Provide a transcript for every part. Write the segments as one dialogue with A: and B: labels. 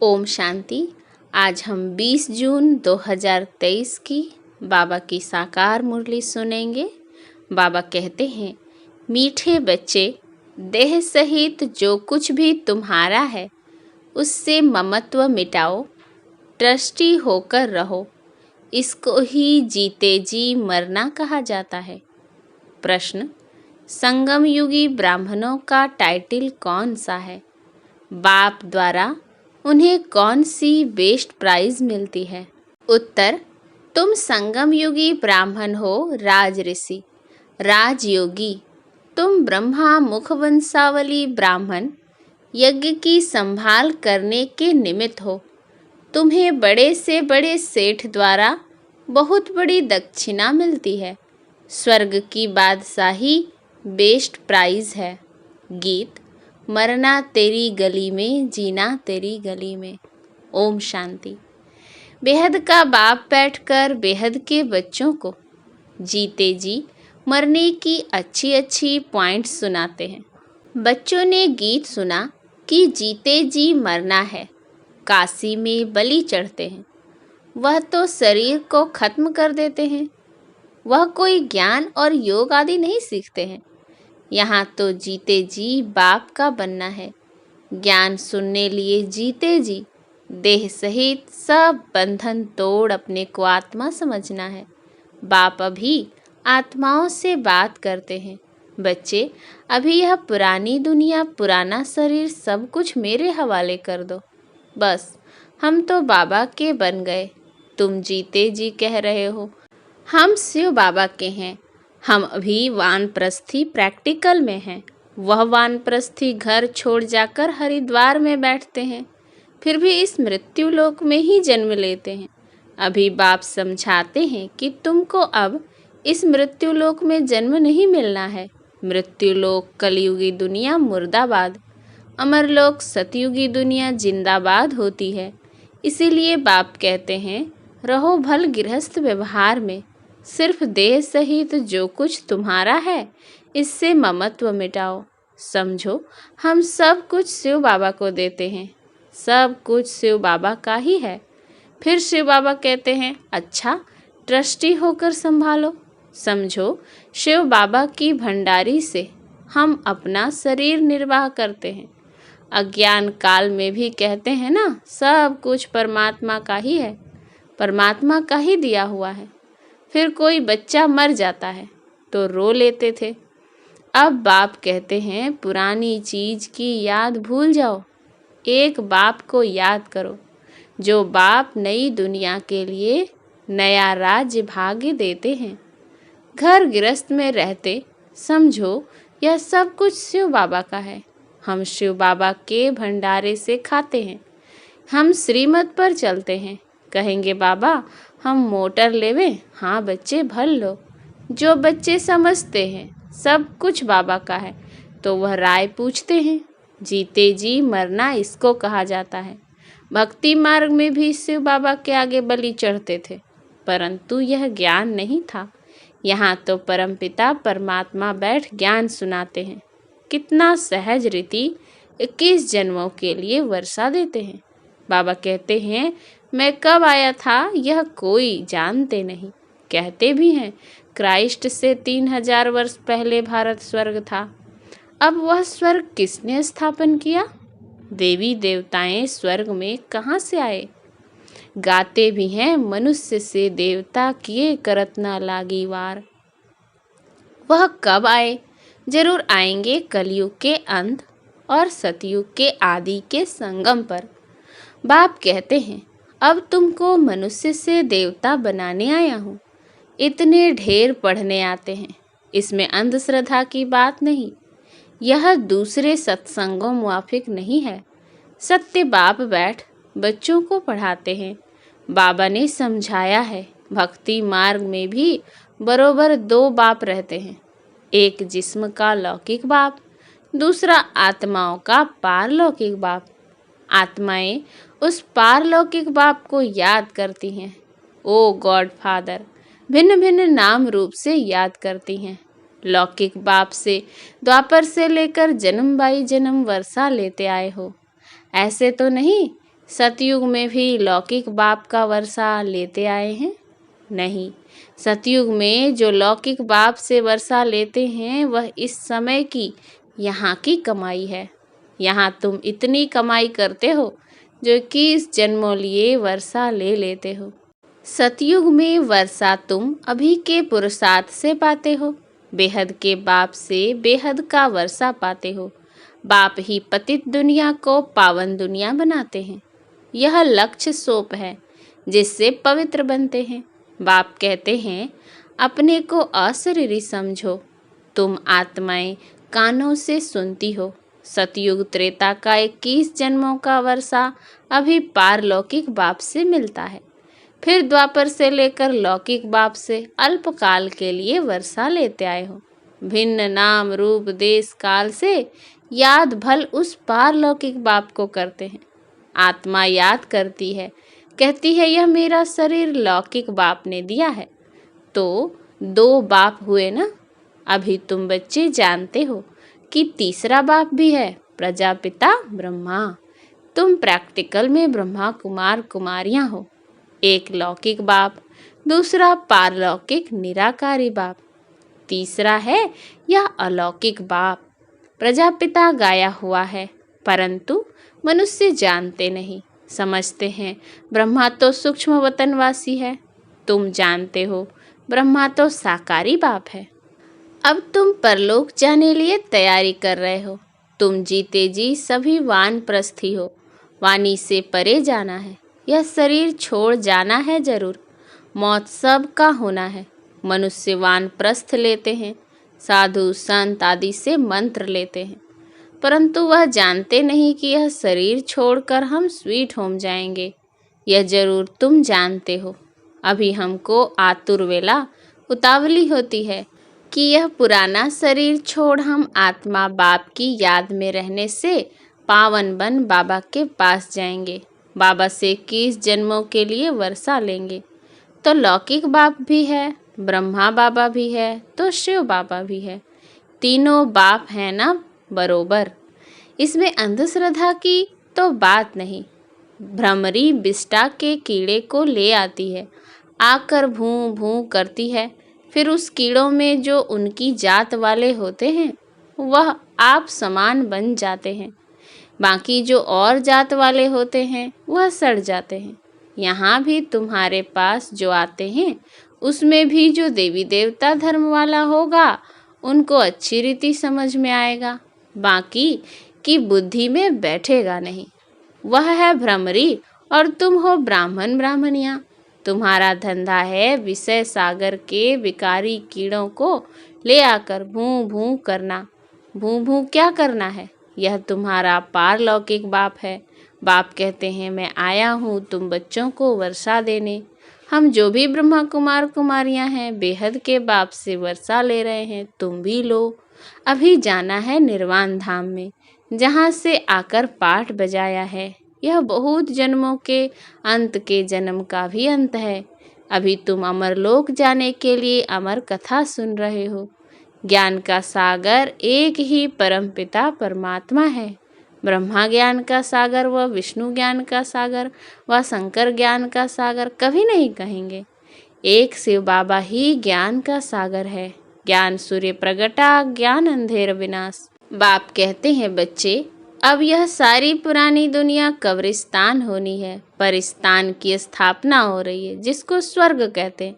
A: ओम शांति। आज हम 20 जून 2023 की बाबा की साकार मुरली सुनेंगे। बाबा कहते हैं, मीठे बच्चे, देह सहित जो कुछ भी तुम्हारा है उससे ममत्व मिटाओ, ट्रस्टी होकर रहो। इसको ही जीते जी मरना कहा जाता है। प्रश्न, संगम युगी ब्राह्मणों का टाइटल कौन सा है? बाप द्वारा उन्हें कौन सी बेस्ट प्राइज मिलती है? उत्तर, तुम संगम युगी ब्राह्मण हो, राज ऋषि, राजयोगी। तुम ब्रह्मा मुखवंशावली ब्राह्मण, यज्ञ की संभाल करने के निमित्त हो। तुम्हें बड़े से बड़े सेठ द्वारा बहुत बड़ी दक्षिणा मिलती है। स्वर्ग की बादशाही बेस्ट प्राइज है। गीत, मरना तेरी गली में, जीना तेरी गली में। ओम शांति। बेहद का बाप बैठकर बेहद के बच्चों को जीते जी मरने की अच्छी अच्छी पॉइंट्स सुनाते हैं। बच्चों ने गीत सुना कि जीते जी मरना है। काशी में बलि चढ़ते हैं, वह तो शरीर को खत्म कर देते हैं। वह कोई ज्ञान और योग आदि नहीं सीखते हैं। यहाँ तो जीते जी बाप का बनना है। ज्ञान सुनने लिए जीते जी देह सहित सब बंधन तोड़ अपने को आत्मा समझना है। बाप अभी आत्माओं से बात करते हैं। बच्चे, अभी यह पुरानी दुनिया, पुराना शरीर सब कुछ मेरे हवाले कर दो। बस हम तो बाबा के बन गए। तुम जीते जी कह रहे हो हम शिव बाबा के हैं। हम अभी वानप्रस्थी प्रैक्टिकल में हैं। वह वानप्रस्थी घर छोड़ जाकर हरिद्वार में बैठते हैं, फिर भी इस मृत्यु लोक में ही जन्म लेते हैं। अभी बाप समझाते हैं कि तुमको अब इस मृत्यु लोक में जन्म नहीं मिलना है। मृत्यु लोक कलयुगी दुनिया मुर्दाबाद, अमरलोक सतयुगी दुनिया जिंदाबाद होती है। इसीलिए बाप कहते हैं, रहो भल गृहस्थ व्यवहार में। सिर्फ देह सहित जो कुछ तुम्हारा है इससे ममत्व मिटाओ। समझो, हम सब कुछ शिव बाबा को देते हैं। सब कुछ शिव बाबा का ही है। फिर शिव बाबा कहते हैं, अच्छा ट्रस्टी होकर संभालो। समझो, शिव बाबा की भंडारी से हम अपना शरीर निर्वाह करते हैं। अज्ञान काल में भी कहते हैं ना, सब कुछ परमात्मा का ही है, परमात्मा का ही दिया हुआ है। फिर कोई बच्चा मर जाता है तो रो लेते थे। अब बाप कहते हैं, पुरानी चीज की याद भूल जाओ, एक बाप को याद करो, जो बाप नई दुनिया के लिए नया राज्य भाग्य देते हैं। घर गृहस्थ में रहते समझो यह सब कुछ शिव बाबा का है। हम शिव बाबा के भंडारे से खाते हैं। हम श्रीमत पर चलते हैं। कहेंगे, बाबा हम मोटर लेवे? हाँ बच्चे, भर लो। जो बच्चे समझते हैं सब कुछ बाबा का है तो वह राय पूछते हैं। जीते जी मरना इसको कहा जाता है। भक्ति मार्ग में भी शिव बाबा के आगे बलि चढ़ते थे, परंतु यह ज्ञान नहीं था। यहाँ तो परमपिता परमात्मा बैठ ज्ञान सुनाते हैं। कितना सहज रीति 21 जन्मों के लिए वर्षा देते हैं। बाबा कहते हैं, मैं कब आया था यह कोई जानते नहीं। कहते भी हैं, क्राइस्ट से 3000 वर्ष पहले भारत स्वर्ग था। अब वह स्वर्ग किसने स्थापन किया? देवी देवताएं स्वर्ग में कहाँ से आए? गाते भी हैं, मनुष्य से देवता किए करत ना लागी वार। वह कब आए? जरूर आएंगे कलयुग के अंत और सतयुग के आदि के संगम पर। बाप कहते हैं, अब तुमको मनुष्य से देवता बनाने आया हूँ। इतने ढेर पढ़ने आते हैं, इसमें अंधश्रद्धा की बात नहीं। यह दूसरे सत्संगों मुआफिक नहीं है। सत्य बाप बैठ बच्चों को पढ़ाते हैं। बाबा ने समझाया है, भक्ति मार्ग में भी बरोबर 2 बाप रहते हैं। एक जिस्म का लौकिक बाप, दूसरा आत्माओं का पारलौकिक बाप। आत्माएं उस पारलौकिक बाप को याद करती हैं। ओ गॉड फादर भिन्न भिन्न नाम रूप से याद करती हैं। लौकिक बाप से द्वापर से लेकर जन्म बाई जन्म वर्षा लेते आए हो। ऐसे तो नहीं सतयुग में भी लौकिक बाप का वर्षा लेते आए हैं? नहीं, सतयुग में जो लौकिक बाप से वर्षा लेते हैं वह इस समय की यहाँ की कमाई है। यहाँ तुम इतनी कमाई करते हो जो 21 जन्मों लिए वर्षा ले लेते हो। सतयुग में वर्षा तुम अभी के पुरुषार्थ से पाते हो। बेहद के बाप से बेहद का वर्षा पाते हो। बाप ही पतित दुनिया को पावन दुनिया बनाते हैं। यह लक्ष्य सोप है जिससे पवित्र बनते हैं। बाप कहते हैं अपने को अशरीरी समझो। तुम आत्माएं कानों से सुनती हो। सतयुग त्रेता का 21 जन्मों का वर्षा अभी पारलौकिक बाप से मिलता है। फिर द्वापर से लेकर लौकिक बाप से अल्पकाल के लिए वर्षा लेते आए हो। भिन्न नाम रूप देश काल से याद भल उस पारलौकिक बाप को करते हैं। आत्मा याद करती है, कहती है यह मेरा शरीर लौकिक बाप ने दिया है। तो 2 बाप हुए ना। अभी तुम बच्चे जानते हो कि तीसरा बाप भी है, प्रजापिता ब्रह्मा। तुम प्रैक्टिकल में ब्रह्मा कुमार कुमारियां हो। एक लौकिक बाप, दूसरा पारलौकिक निराकारी बाप, तीसरा है यह अलौकिक बाप। प्रजापिता गाया हुआ है, परंतु मनुष्य जानते नहीं, समझते हैं ब्रह्मा तो सूक्ष्म वतनवासी है। तुम जानते हो ब्रह्मा तो साकारी बाप है। अब तुम परलोक जाने लिए तैयारी कर रहे हो। तुम जीते जी सभी वानप्रस्थी हो। वाणी से परे जाना है। यह शरीर छोड़ जाना है जरूर। मौत सब का होना है। मनुष्य वानप्रस्थ लेते हैं, साधु संत आदि से मंत्र लेते हैं, परंतु वह जानते नहीं कि यह शरीर छोड़कर हम स्वीट होम जाएंगे। यह जरूर तुम जानते हो। अभी हमको आतुर वेला उतावली होती है कि यह पुराना शरीर छोड़ हम आत्मा बाप की याद में रहने से पावन बन बाबा के पास जाएंगे। बाबा से 21 जन्मों के लिए वर्षा लेंगे। तो लौकिक बाप भी है, ब्रह्मा बाबा भी है, तो शिव बाबा भी है। तीनों बाप हैं ना बरोबर। इसमें अंधश्रद्धा की तो बात नहीं। भ्रमरी बिष्टा के कीड़े को ले आती है, आकर भूं भूं करती है। फिर उस कीड़ों में जो उनकी जात वाले होते हैं वह आप समान बन जाते हैं। बाकी जो और जात वाले होते हैं वह सड़ जाते हैं। यहाँ भी तुम्हारे पास जो आते हैं उसमें भी जो देवी देवता धर्म वाला होगा उनको अच्छी रीति समझ में आएगा, बाकी की बुद्धि में बैठेगा नहीं। वह है भ्रमरी और तुम हो ब्राह्मण ब्राह्मणियाँ। तुम्हारा धंधा है विषय सागर के विकारी कीड़ों को ले आकर भूं भूं करना। भूं भूं क्या करना है? यह तुम्हारा पारलौकिक बाप है। बाप कहते हैं मैं आया हूँ तुम बच्चों को वर्षा देने। हम जो भी ब्रह्मा कुमार कुमारियाँ हैं बेहद के बाप से वर्षा ले रहे हैं, तुम भी लो। अभी जाना है निर्वाण धाम में, जहाँ से आकर पाठ बजाया है। यह बहुत जन्मों के अंत के जन्म का भी अंत है। अभी तुम अमरलोक जाने के लिए अमर कथा सुन रहे हो। ज्ञान का सागर एक ही परमपिता परमात्मा है। ब्रह्मा ज्ञान का सागर व विष्णु ज्ञान का सागर व शंकर ज्ञान का सागर कभी नहीं कहेंगे। एक शिव बाबा ही ज्ञान का सागर है। ज्ञान सूर्य प्रगटा, ज्ञान अंधेर विनाश। बाप कहते हैं बच्चे अब यह सारी पुरानी दुनिया कब्रिस्तान होनी है, परिस्तान की स्थापना हो रही है जिसको स्वर्ग कहते हैं।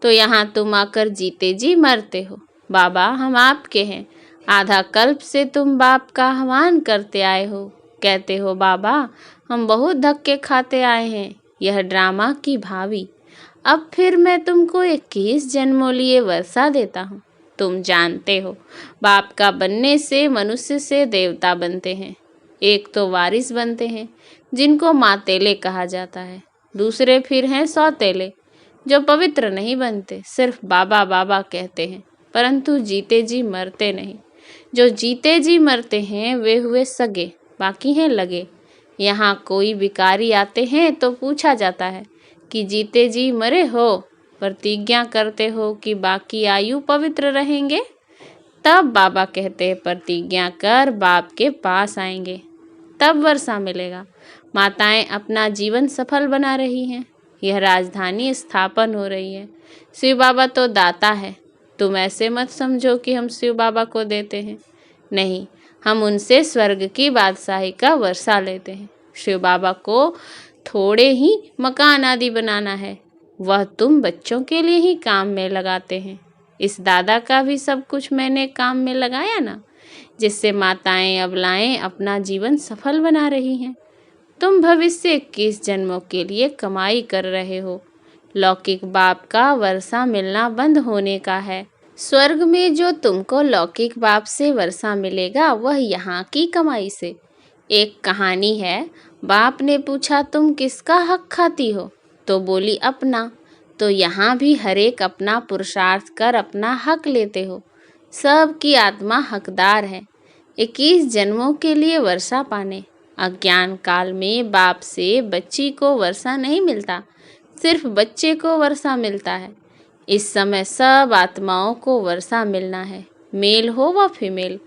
A: तो यहाँ तुम आकर जीते जी मरते हो। बाबा हम आपके हैं। आधा कल्प से तुम बाप का आह्वान करते आए हो। कहते हो बाबा हम बहुत धक्के खाते आए हैं, यह ड्रामा की भावी। अब फिर मैं तुमको 21 जन्मों लिए वर्षा देता हूँ। तुम जानते हो बाप का बनने से मनुष्य से देवता बनते हैं। एक तो वारिस बनते हैं जिनको मातेले कहा जाता है, दूसरे फिर हैं सौतेले जो पवित्र नहीं बनते, सिर्फ बाबा बाबा कहते हैं परंतु जीते जी मरते नहीं। जो जीते जी मरते हैं वे हुए सगे, बाकी हैं लगे। यहाँ कोई भिखारी आते हैं तो पूछा जाता है कि जीते जी मरे हो, प्रतिज्ञा करते हो कि बाकी आयु पवित्र रहेंगे? तब बाबा कहते हैं प्रतिज्ञा कर बाप के पास आएंगे, तब वर्षा मिलेगा। माताएं अपना जीवन सफल बना रही हैं। यह राजधानी स्थापन हो रही है। शिव बाबा तो दाता है। तुम ऐसे मत समझो कि हम शिव बाबा को देते हैं। नहीं, हम उनसे स्वर्ग की बादशाही का वर्षा लेते हैं। शिव बाबा को थोड़े ही मकान आदि बनाना है, वह तुम बच्चों के लिए ही काम में लगाते हैं। इस दादा का भी सब कुछ मैंने काम में लगाया ना, जिससे माताएं अबलाएं अपना जीवन सफल बना रही हैं। तुम भविष्य 21 जन्मों के लिए कमाई कर रहे हो। लौकिक बाप का वर्षा मिलना बंद होने का है। स्वर्ग में जो तुमको लौकिक बाप से वर्षा मिलेगा वह यहाँ की कमाई से। एक कहानी है, बाप ने पूछा तुम किसका हक खाती हो, तो बोली अपना। तो यहाँ भी हर एक अपना पुरुषार्थ कर अपना हक लेते हो। सबकी आत्मा हकदार है 21 जन्मों के लिए वर्षा पाने। अज्ञान काल में बाप से बच्ची को वर्षा नहीं मिलता, सिर्फ बच्चे को वर्षा मिलता है। इस समय सब आत्माओं को वर्षा मिलना है, मेल हो व फीमेल।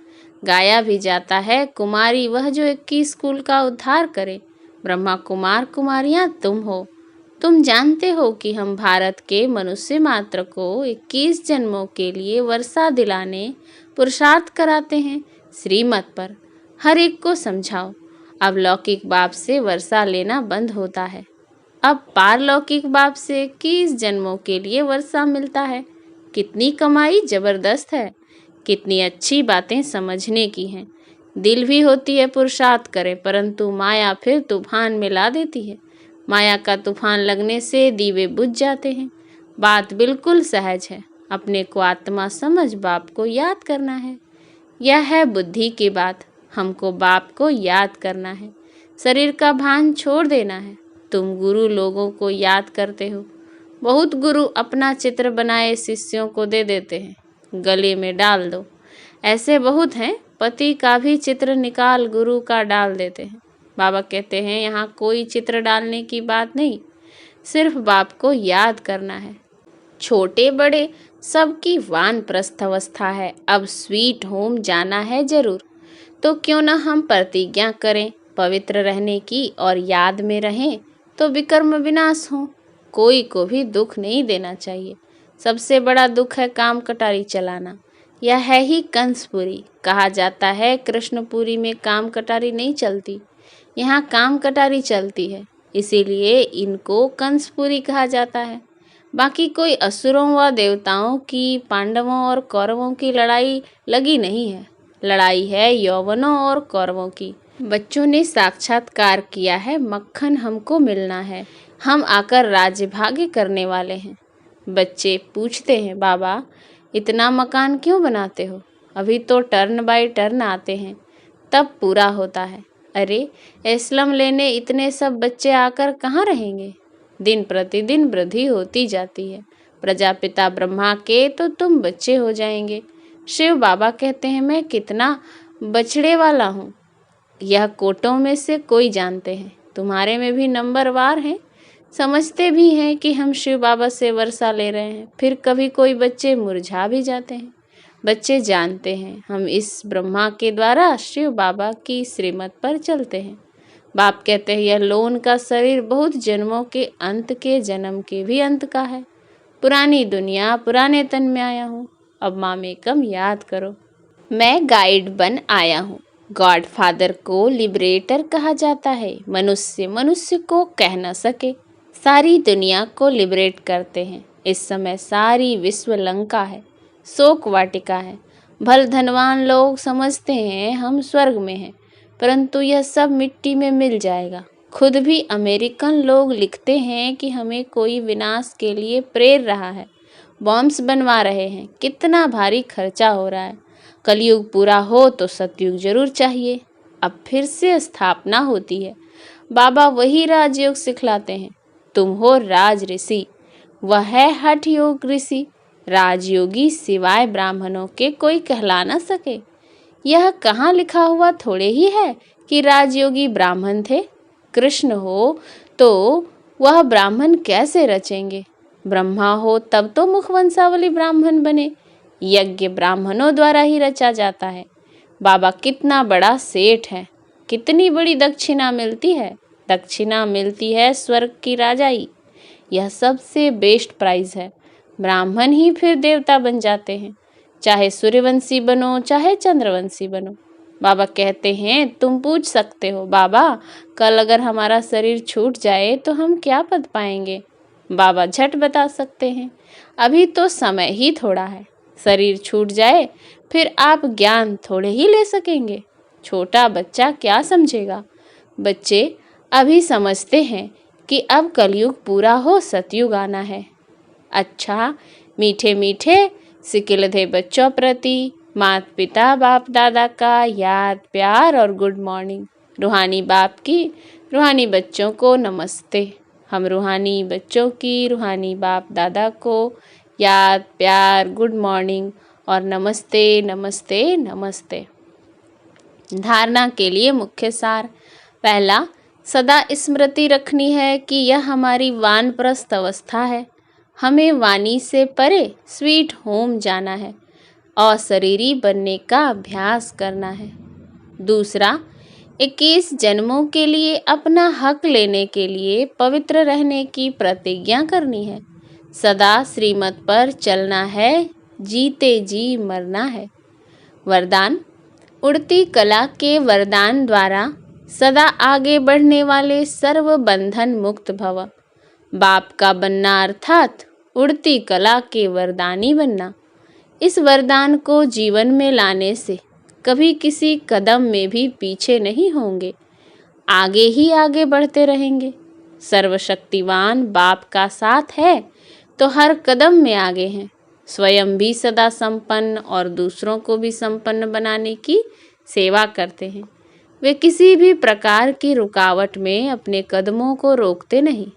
A: गाया भी जाता है, कुमारी वह जो 21 कुल का उद्धार करे। ब्रह्मा कुमार कुमारियाँ तुम हो। तुम जानते हो कि हम भारत के मनुष्य मात्र को 21 जन्मों के लिए वर्षा दिलाने पुरुषार्थ कराते हैं। श्रीमत पर हर एक को समझाओ। अब लौकिक बाप से वर्षा लेना बंद होता है। अब पारलौकिक बाप से 21 जन्मों के लिए वर्षा मिलता है। कितनी कमाई जबरदस्त है, कितनी अच्छी बातें समझने की हैं। दिल भी होती है पुरुषार्थ करे, परंतु माया फिर तूफान में ला देती है। माया का तूफान लगने से दीवे बुझ जाते हैं। बात बिल्कुल सहज है। अपने को आत्मा समझ बाप को याद करना है। यह है बुद्धि की बात। हमको बाप को याद करना है, शरीर का भान छोड़ देना है। तुम गुरु लोगों को याद करते हो। बहुत गुरु अपना चित्र बनाए शिष्यों को दे देते हैं, गले में डाल दो। ऐसे बहुत हैं, पति का भी चित्र निकाल गुरु का डाल देते हैं। बाबा कहते हैं यहाँ कोई चित्र डालने की बात नहीं, सिर्फ बाप को याद करना है। छोटे बड़े सबकी वानप्रस्थ अवस्था है। अब स्वीट होम जाना है जरूर, तो क्यों न हम प्रतिज्ञा करें पवित्र रहने की और याद में रहें तो विकर्म विनाश हो। कोई को भी दुख नहीं देना चाहिए। सबसे बड़ा दुख है काम कटारी चलाना। यह है ही कंसपुरी। कहा जाता है कृष्णपुरी में काम कटारी नहीं चलती, यहाँ काम कटारी चलती है, इसीलिए इनको कंसपुरी कहा जाता है। बाकी कोई असुरों व देवताओं की, पांडवों और कौरवों की लड़ाई लगी नहीं है। लड़ाई है यौवनों और कौरवों की। बच्चों ने साक्षात्कार किया है, मक्खन हमको मिलना है, हम आकर राज्य भाग्य करने वाले हैं। बच्चे पूछते हैं बाबा इतना मकान क्यों बनाते हो, अभी तो टर्न बाय टर्न आते हैं तब पूरा होता है। अरे एस्लम लेने इतने सब बच्चे आकर कहाँ रहेंगे। दिन प्रतिदिन वृद्धि होती जाती है। प्रजापिता ब्रह्मा के तो तुम बच्चे हो जाएंगे। शिव बाबा कहते हैं मैं कितना बछड़े वाला हूँ, यह कोटों में से कोई जानते हैं। तुम्हारे में भी नंबरवार हैं, समझते भी हैं कि हम शिव बाबा से वर्षा ले रहे हैं। फिर कभी कोई बच्चे मुरझा भी जाते हैं। बच्चे जानते हैं हम इस ब्रह्मा के द्वारा शिव बाबा की श्रीमत पर चलते हैं। बाप कहते हैं यह लोन का शरीर बहुत जन्मों के अंत के जन्म के भी अंत का है। पुरानी दुनिया पुराने तन में आया हूँ, अब मामे कम याद करो। मैं गाइड बन आया हूँ। गॉड फादर को लिबरेटर कहा जाता है। मनुष्य मनुष्य को कह न सके, सारी दुनिया को लिबरेट करते हैं। इस समय सारी विश्व लंका है, शोक वाटिका है। भल धनवान लोग समझते हैं हम स्वर्ग में हैं, परंतु यह सब मिट्टी में मिल जाएगा। खुद भी अमेरिकन लोग लिखते हैं कि हमें कोई विनाश के लिए प्रेर रहा है, बॉम्ब्स बनवा रहे हैं। कितना भारी खर्चा हो रहा है। कलयुग पूरा हो तो सतयुग जरूर चाहिए। अब फिर से स्थापना होती है। बाबा वही राजयोग सिखलाते हैं। तुम हो राज ऋषि, वह है हठ योग ऋषि। राजयोगी सिवाय ब्राह्मणों के कोई कहला न सके। यह कहाँ लिखा हुआ थोड़े ही है कि राजयोगी ब्राह्मण थे। कृष्ण हो तो वह ब्राह्मण कैसे रचेंगे। ब्रह्मा हो तब तो मुखवंशावली ब्राह्मण बने। यज्ञ ब्राह्मणों द्वारा ही रचा जाता है। बाबा कितना बड़ा सेठ है, कितनी बड़ी दक्षिणा मिलती है। दक्षिणा मिलती है स्वर्ग की राजाई। यह सबसे बेस्ट प्राइज है। ब्राह्मण ही फिर देवता बन जाते हैं, चाहे सूर्यवंशी बनो चाहे चंद्रवंशी बनो। बाबा कहते हैं तुम पूछ सकते हो, बाबा कल अगर हमारा शरीर छूट जाए तो हम क्या पद पाएंगे? बाबा झट बता सकते हैं, अभी तो समय ही थोड़ा है। शरीर छूट जाए फिर आप ज्ञान थोड़े ही ले सकेंगे। छोटा बच्चा क्या समझेगा? बच्चे अभी समझते हैं कि अब कलयुग पूरा हो सतयुग आना है। अच्छा, मीठे मीठे सिकिलधे बच्चों प्रति माता पिता बाप दादा का याद प्यार और गुड मॉर्निंग। रूहानी बाप की रूहानी बच्चों को नमस्ते। हम रूहानी बच्चों की रूहानी बाप दादा को याद प्यार गुड मॉर्निंग और नमस्ते नमस्ते नमस्ते। धारणा के लिए मुख्य सार। पहला, सदा स्मृति रखनी है कि यह हमारी वानप्रस्थ अवस्था है। हमें वाणी से परे स्वीट होम जाना है और शरीरी बनने का अभ्यास करना है। दूसरा, 21 जन्मों के लिए अपना हक लेने के लिए पवित्र रहने की प्रतिज्ञा करनी है। सदा श्रीमत पर चलना है, जीते जी मरना है। वरदान, उड़ती कला के वरदान द्वारा सदा आगे बढ़ने वाले सर्व बंधन मुक्त भव। बाप का बनना अर्थात उड़ती कला के वरदानी बनना। इस वरदान को जीवन में लाने से कभी किसी कदम में भी पीछे नहीं होंगे, आगे ही आगे बढ़ते रहेंगे। सर्वशक्तिवान बाप का साथ है तो हर कदम में आगे हैं। स्वयं भी सदा संपन्न और दूसरों को भी संपन्न बनाने की सेवा करते हैं। वे किसी भी प्रकार की रुकावट में अपने कदमों को रोकते नहीं।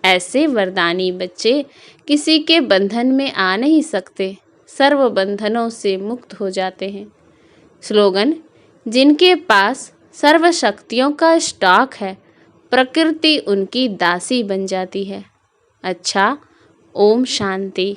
A: ऐसे वरदानी बच्चे किसी के बंधन में आ नहीं सकते, सर्व बंधनों से मुक्त हो जाते हैं। स्लोगन, जिनके पास सर्व शक्तियों का स्टॉक है, प्रकृति उनकी दासी बन जाती है। अच्छा, ओम शांति।